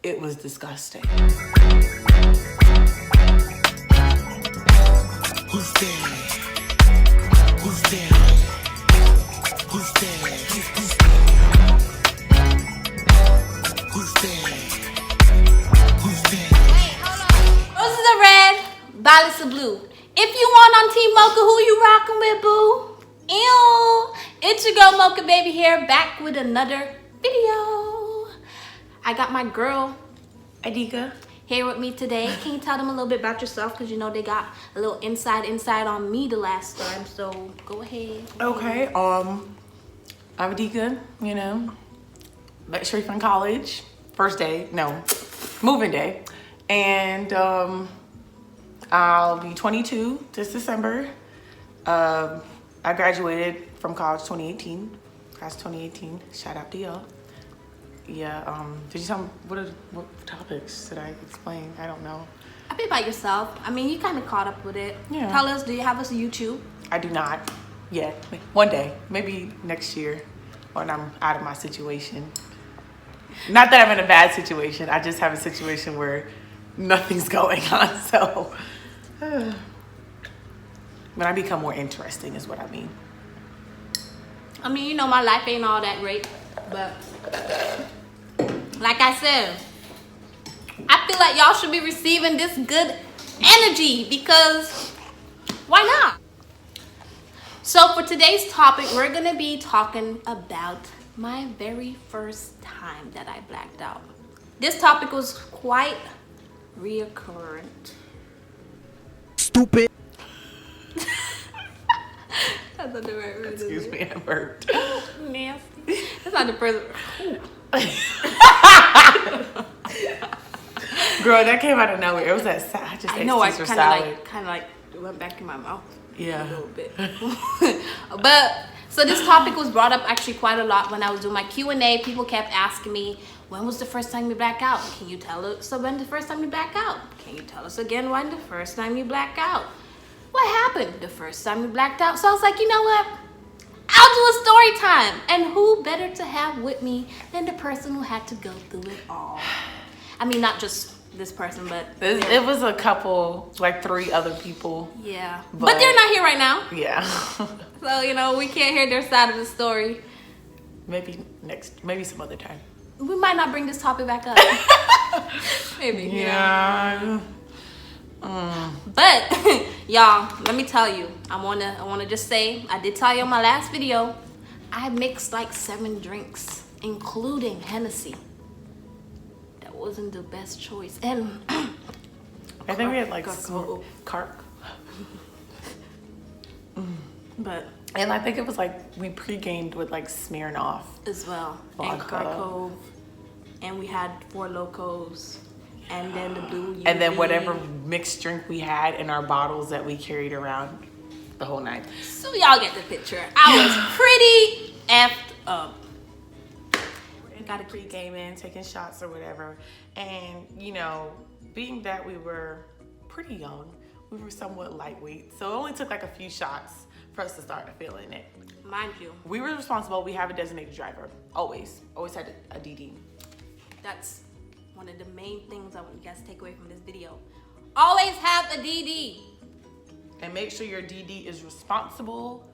It was disgusting. Who's there? Who's there? Who's there? Who's there? Who's there? Roses are red, violets are blue. If you want on Team Mocha, who you rockin' with, boo? Ew. It's your girl Mocha Baby here, back with another video. I got my girl, Adika, here with me today. Can you tell them a little bit about yourself? Because you know they got a little inside on me the last time, so go ahead. Okay, I'm Adika, you know, lecturing from college, moving day, and I'll be 22 this December. I graduated from college 2018, class 2018, shout out to y'all. Yeah, did you tell me, what topics did I explain? I don't know. A bit about yourself. I mean, you kind of caught up with it. Yeah. Tell us, do you have a YouTube? I do not yet. One day, maybe next year when I'm out of my situation. Not that I'm in a bad situation. I just have a situation where nothing's going on. So when I become more interesting is what I mean. I mean, you know, my life ain't all that great, but like I said, I feel like y'all should be receiving this good energy because why not? So for today's topic, we're gonna be talking about my very first time that I blacked out. This topic was quite reoccurrent. Stupid. That's not the right word. Excuse me, I burped. Nasty. That's not the first. Girl, that came out of nowhere. It was that salad. I just ate Caesar salad. kind of like went back in my mouth. Yeah. A little bit. But so this topic was brought up actually quite a lot when I was doing my Q&A. People kept asking me, when was the first time you blacked out? Can you tell us when the first time you blacked out? Can you tell us again when the first time you blacked out? What happened the first time you blacked out? So I was like, you know what? I'll do a story time. And who better to have with me than the person who had to go through it all? I mean, not just this person, but it was a couple, like 3 other people. Yeah. But they're not here right now. Yeah. So, you know, we can't hear their side of the story. Maybe some other time. We might not bring this topic back up. Maybe. Yeah. But y'all, let me tell you, I wanna just say, I did tell you in my last video, I mixed like 7 drinks, including Hennessy. That wasn't the best choice. And I think we had like Cark. And I think it was like we pre-gamed with like Smirnoff as well. Vodka. And Kharkov. And we had 4 Locos. And then the blue UV. And then whatever mixed drink we had in our bottles that we carried around the whole night. So y'all get the picture. I was pretty effed up. We got a pre-gaming, taking shots or whatever. And, you know, being that we were pretty young, we were somewhat lightweight. So it only took like a few shots for us to start feeling it. Mind you. We were responsible. We have a designated driver. Always had a DD. That's one of the main things I want you guys to take away from this video. Always have a DD. And make sure your DD is responsible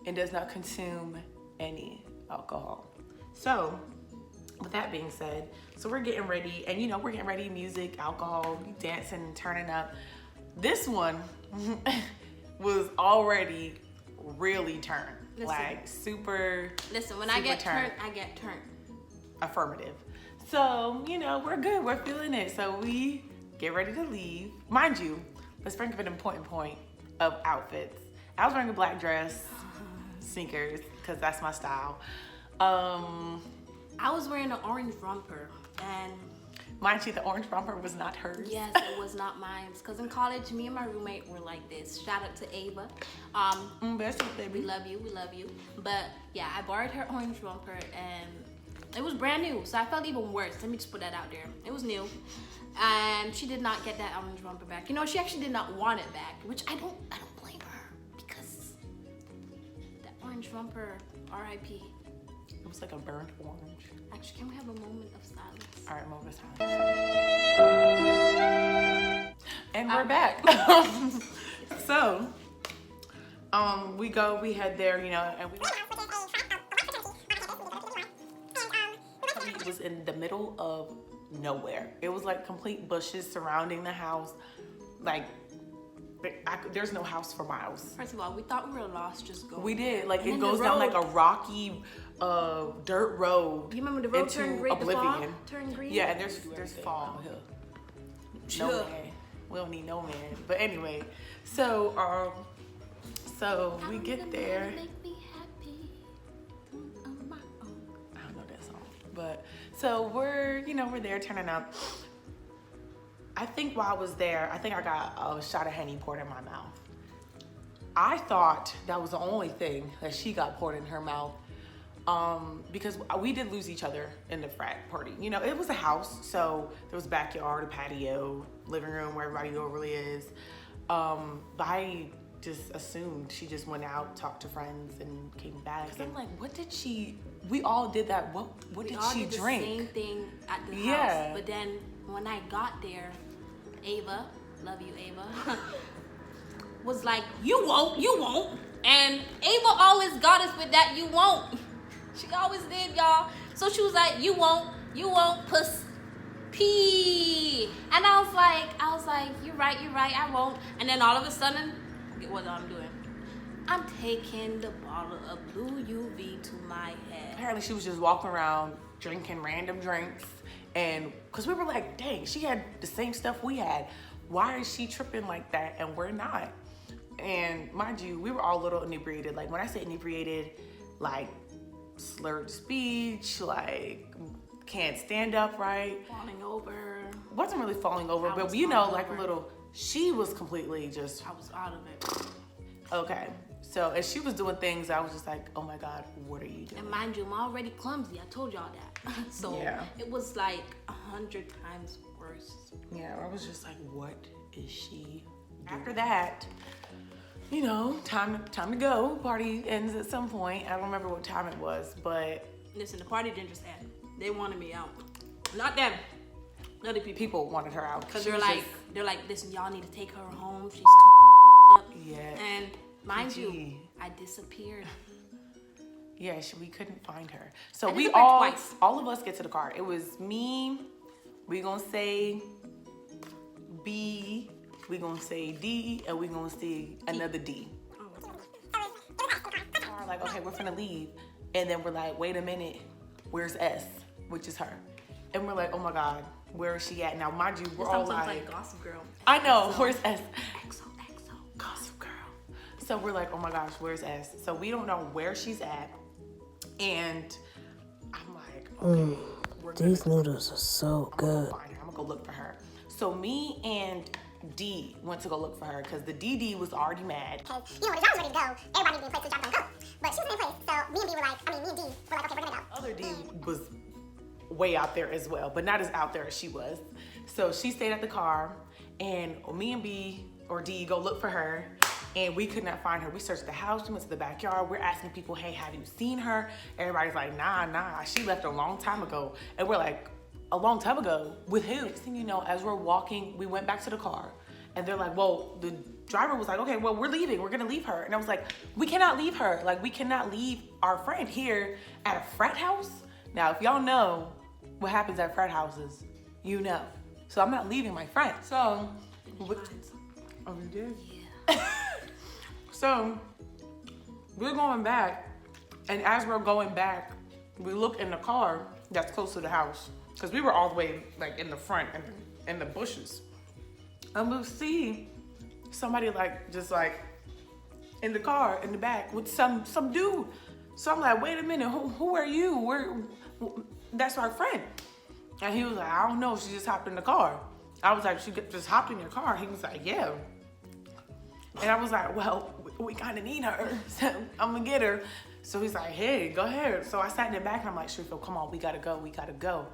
and does not consume any alcohol. So, with that being said, so we're getting ready, and you know, we're getting ready, music, alcohol, dancing, turning up. This one was already really turned. Listen. Like super. Listen, when I get turned, I get turned. Affirmative. So, you know, we're good. We're feeling it. So we get ready to leave. Mind you, let's bring up an important point of outfits. I was wearing a black dress, sneakers, because that's my style. I was wearing an orange romper, and mind you, the orange romper was not hers. yes, it was not mine. Because in college, me and my roommate were like this. Shout out to Ava. Best of baby. We love you. But yeah, I borrowed her orange romper, and it was brand new, so I felt even worse. Let me just put that out there. It was new, and she did not get that orange romper back. You know, she actually did not want it back, which I don't blame her, because that orange romper, R.I.P. It was like a burnt orange. Actually, can we have a moment of silence? All right, moment of silence. And we're back. So, we head there, you know, and it was in the middle of nowhere. It was like complete bushes surrounding the house. Like, there's no house for miles. First of all, we thought we were lost just going. We did. Like, and it goes down like a rocky dirt road. You remember the road into turned green? oblivion. The fall turned green? Yeah, and there's fall here. No man. We don't need no man. But anyway, so we get there. I don't know that song. But so we're there turning up. I think while I was there, I think I got a shot of Henny poured in my mouth. I thought that was the only thing that she got poured in her mouth. Because we did lose each other in the frat party. You know, it was a house, so there was a backyard, a patio, living room where everybody normally is. But I just assumed she just went out, talked to friends, and came back. And I'm like, what did she? We all did that. What did she drink? The same thing at the Yeah. house. But then when I got there, Ava, love you, Ava, was like, you won't. And Ava always got us with that, you won't. She always did, y'all. So she was like, you won't, puss, pee. And I was like, you're right, I won't. And then all of a sudden, get what I'm doing. I'm taking the bottle of blue UV to my head. Apparently she was just walking around drinking random drinks. And because we were like, dang, she had the same stuff we had. Why is she tripping like that and we're not? And mind you, we were all a little inebriated. Like when I say inebriated, like slurred speech, like can't stand up right. Falling over. Wasn't really falling over, but you know, like a little, she was completely just. I was out of it. Okay. So as she was doing things, I was just like, oh my God, what are you doing? And mind you, I'm already clumsy. I told y'all that. So yeah. It was like 100 times worse. Yeah, I was just like, what is she doing? After that, you know, time to go. Party ends at some point. I don't remember what time it was, but listen, the party didn't just end. They wanted me out. Not them. Other people. People wanted her out. Because they're like, listen, y'all need to take her home. She's too up. Yeah. And mind you, I disappeared. Yeah, we couldn't find her. So all of us get to the car. It was me, we gonna say B, we gonna say D, and we gonna say another D. Like, okay, we're finna leave. And then we're like, wait a minute, where's S? Which is her. And we're like, oh my God, where is she at? Now, mind you, we're all like Gossip Girl. I know, where's S? XO. Gossip Girl. So we're like, oh my gosh, where's S? So we don't know where she's at. And I'm like, okay, these noodles are so good. I'm gonna go look for her. So me and D went to go look for her because the DD was already mad. Because, you know, when the job was ready to go, everybody needed to be in place so the job don't go. But she was in place, so me and D were like, okay, we're gonna go. Other D was way out there as well, but not as out there as she was. So she stayed at the car, and me and B or D go look for her, and we could not find her. We searched the house, we went to the backyard. We're asking people, hey, have you seen her? Everybody's like, nah, she left a long time ago. And we're like, a long time ago? With who? Next thing you know, as we're walking, we went back to the car, and they're like, well, the driver was like, okay, well, we're leaving. We're gonna leave her. And I was like, we cannot leave her. Like, we cannot leave our friend here at a frat house. Now, if y'all know what happens at frat houses, you know. So I'm not leaving my friend. So, oh, you did? Yeah. So, we're going back, and as we're going back, we look in the car that's close to the house, because we were all the way like in the front and in the bushes. And we'll see somebody just in the car in the back with some dude. So I'm like, wait a minute, who are you? That's our friend. And he was like, I don't know, she just hopped in the car. I was like, she just hopped in your car? He was like, yeah. And I was like, well, we kind of need her, so I'm gonna get her. So he's like, hey, go ahead. So I sat in the back and I'm like, Sharifah, come on, we gotta go.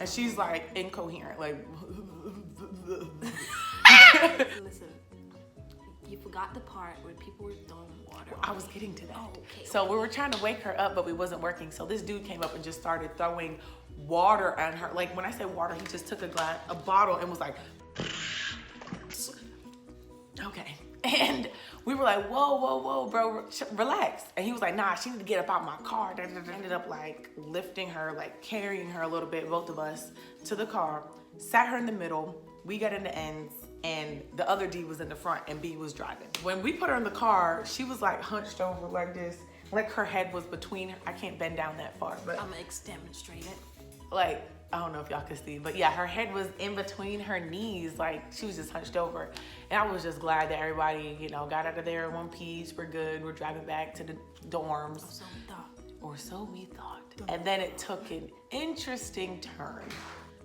And she's like incoherent, like. Listen, you forgot the part where people were throwing water. I was getting to that. Oh, okay. So we were trying to wake her up, but we wasn't working. So this dude came up and just started throwing water on her. Like when I say water, he just took a bottle and was like, okay. And we were like, whoa, bro, relax. And he was like, nah, she need to get up out my car. Ended up like lifting her, like carrying her a little bit, both of us, to the car, sat her in the middle. We got in the ends and the other D was in the front and B was driving. When we put her in the car, she was like hunched over like this, like her head was between her. I can't bend down that far, but I'm gonna demonstrate it. like, I don't know if y'all can see, but yeah, her head was in between her knees. Like she was just hunched over. And I was just glad that everybody, you know, got out of there in one piece. We're good. We're driving back to the dorms. So we thought. Or so we thought. And then it took an interesting turn.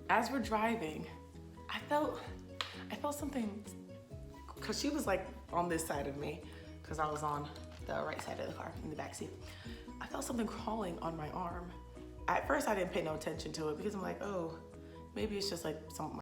As we're driving, I felt something, cause she was like on this side of me, cause I was on the right side of the car in the back seat. I felt something crawling on my arm. At first I didn't pay no attention to it because I'm like, oh, maybe it's just like some of